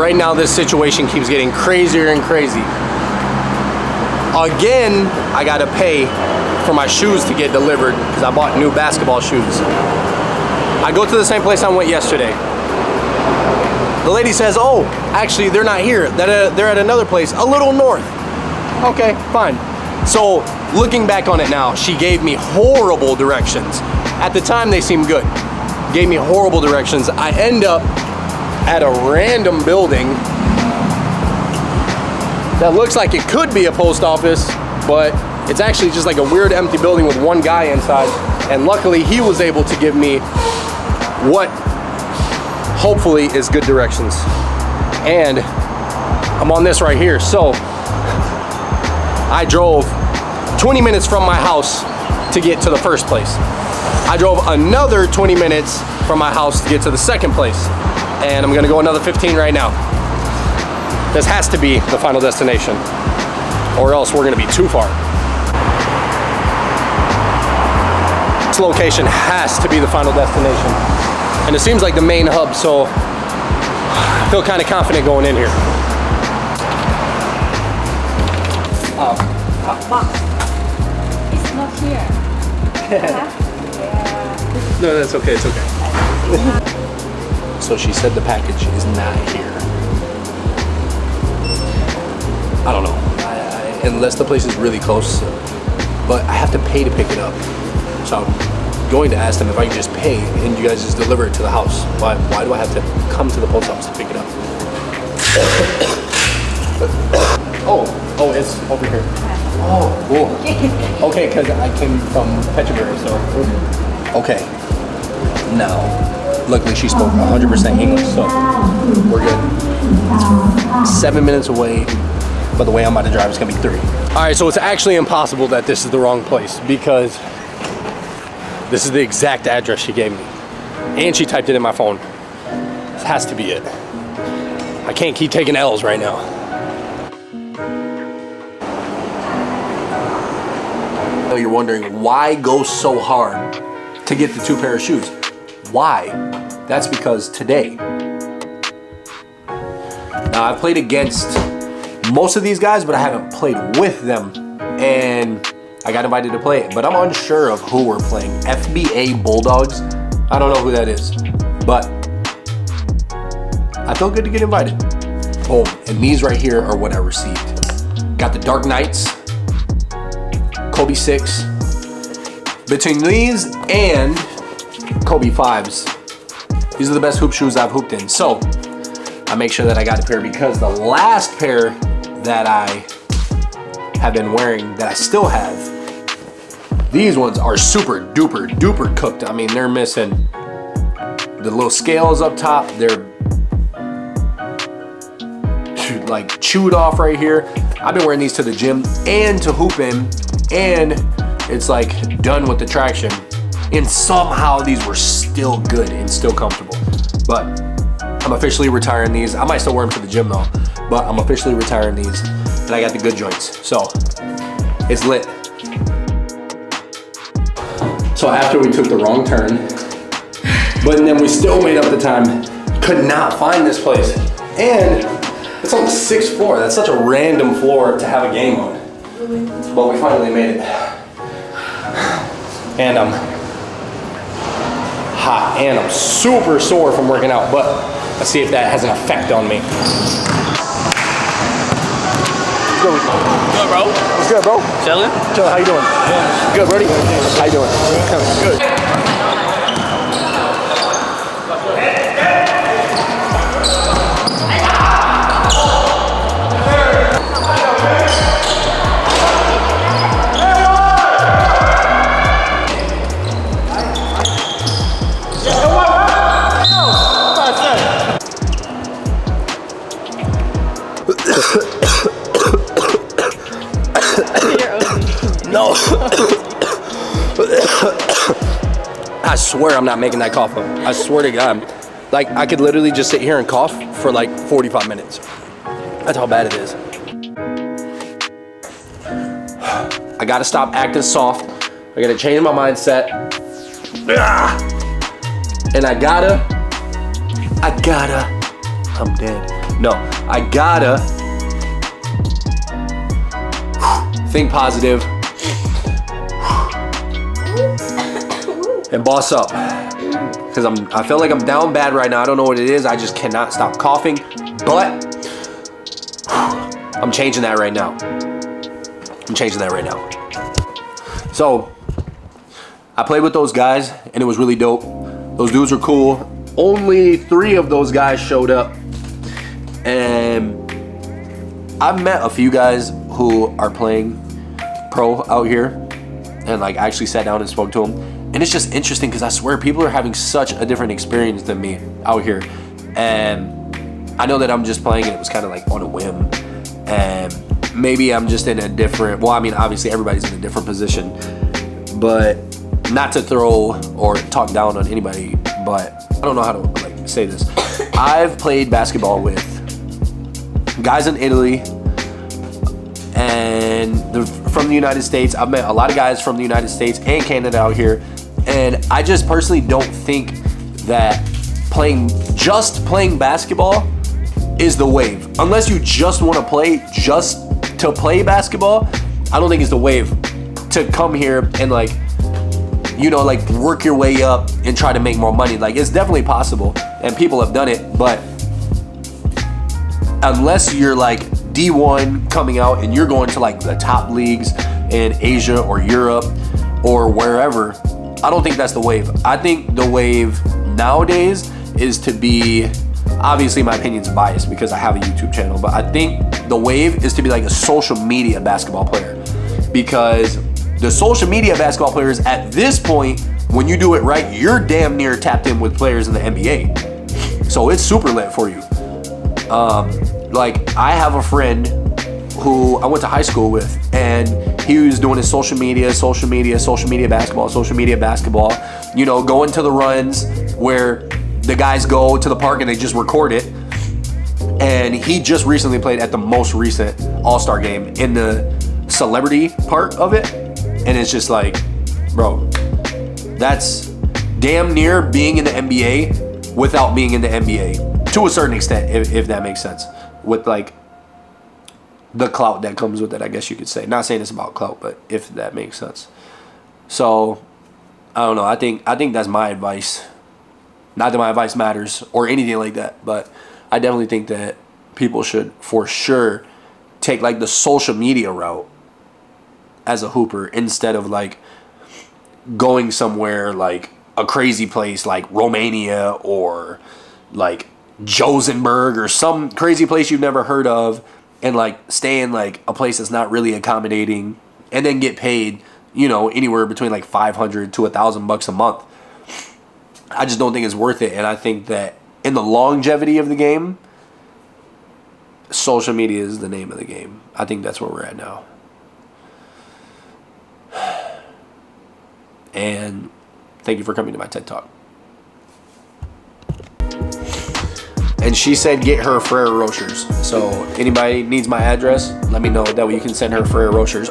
right now this situation keeps getting crazier and crazy. Again, I gotta pay for my shoes to get delivered because I bought new basketball shoes. I go to the same place I went yesterday. The lady says, oh, actually they're not here. They're at another place, a little north. Okay, fine. So looking back on it now, she gave me horrible directions. At the time they seemed good. Gave me horrible directions. I end up at a random building that looks like it could be a post office, but it's actually just like a weird empty building with one guy inside. And luckily he was able to give me what hopefully is good directions. And I'm on this right here. So I drove 20 minutes from my house to get to the first place. I drove another 20 minutes from my house to get to the second place. And I'm gonna go another 15 right now. This has to be the final destination, or else we're gonna be too far. This location has to be the final destination. And it seems like the main hub, so I feel kind of confident going in here. Box. It's not here. No, that's okay, it's okay. So she said the package is not here. I don't know, unless the place is really close, but I have to pay to pick it up. So I'm going to ask them if I can just pay and you guys just deliver it to the house. Why do I have to come to the post office to pick it up? Oh, it's over here. Oh, cool. Okay, because I came from Petrobury, so. Okay, now, luckily she spoke 100% English, so we're good. It's 7 minutes away, but the way I'm about to drive is gonna be 3. All right, so it's actually impossible that this is the wrong place because this is the exact address she gave me. And she typed it in my phone. This has to be it. I can't keep taking L's right now. You're wondering why go so hard to get the 2 pair of shoes. Why? That's because today. Now I've played against most of these guys, but I haven't played with them, and I got invited to play it, but I'm unsure of who we're playing. FBA Bulldogs? I don't know who that is, but I feel good to get invited. Oh, and these right here are what I received. Got the Dark Knights, Kobe 6. Between these and Kobe 5s, these are the best hoop shoes I've hooped in. So I make sure that I got a pair because the last pair that I have been wearing that I still have, these ones are super duper duper cooked. I mean, they're missing the little scales up top. They're like chewed off right here. I've been wearing these to the gym and to hoop in, and it's like done with the traction. And somehow these were still good and still comfortable. But I'm officially retiring these. I might still wear them to the gym though, but I'm officially retiring these. And I got the good joints, so it's lit. So after we took the wrong turn, but then we still made up the time, could not find this place. And it's on the 6th floor. That's such a random floor to have a game on. But we finally made it. And I'm hot and I'm super sore from working out, but let's see if that has an effect on me. Good, bro. What's good, bro? Chilling. Chilling. How you doing? Yeah. Good, Brody. How you doing? Good. No. I swear I'm not making that cough up. I swear to God. Like, I could literally just sit here and cough for like 45 minutes. That's how bad it is. I gotta stop acting soft. I gotta change my mindset. And I'm dead. No, I gotta think positive and boss up. Because I feel like I'm down bad right now. I don't know what it is. I just cannot stop coughing. But I'm changing that right now. So I played with those guys and it was really dope. Those dudes were cool. Only 3 of those guys showed up. And I've met a few guys who are playing pro out here and like actually sat down and spoke to them. And it's just interesting because I swear people are having such a different experience than me out here. And I know that I'm just playing and it was kind of like on a whim. And maybe I'm just in a different, well, I mean, obviously everybody's in a different position. But not to throw or talk down on anybody, but I don't know how to like say this. I've played basketball with guys in Italy and from the United States. I've met a lot of guys from the United States and Canada out here. And I just personally don't think that playing basketball is the wave. Unless you just want to play basketball, I don't think it's the wave to come here and like, you know, like work your way up and try to make more money. Like it's definitely possible and people have done it, but unless you're like D1 coming out and you're going to like the top leagues in Asia or Europe or wherever, I don't think that's the wave. I think the wave nowadays is to be, obviously my opinion's biased because I have a YouTube channel, but I think the wave is to be like a social media basketball player, because the social media basketball players at this point, when you do it right, you're damn near tapped in with players in the NBA. So it's super lit for you. Like I have a friend who I went to high school with, and he was doing his social media basketball, you know, going to the runs where the guys go to the park and they just record it. And he just recently played at the most recent All-Star game in the celebrity part of it. And it's just like, bro, that's damn near being in the NBA without being in the NBA to a certain extent, if that makes sense, with like the clout that comes with it, I guess you could say. Not saying it's about clout, but if that makes sense. So I don't know. I think that's my advice. Not that my advice matters or anything like that, but I definitely think that people should for sure take like the social media route as a hooper instead of like going somewhere like a crazy place like Romania or like Josenberg or some crazy place you've never heard of, and like stay in like a place that's not really accommodating and then get paid, you know, anywhere between like $500 to $1,000 a month. I just don't think it's worth it. And I think that in the longevity of the game, social media is the name of the game. I think that's where we're at now. And thank you for coming to my TED Talk. And she said get her Ferrero Rochers. So anybody needs my address, let me know. That way you can send her Ferrero Rochers.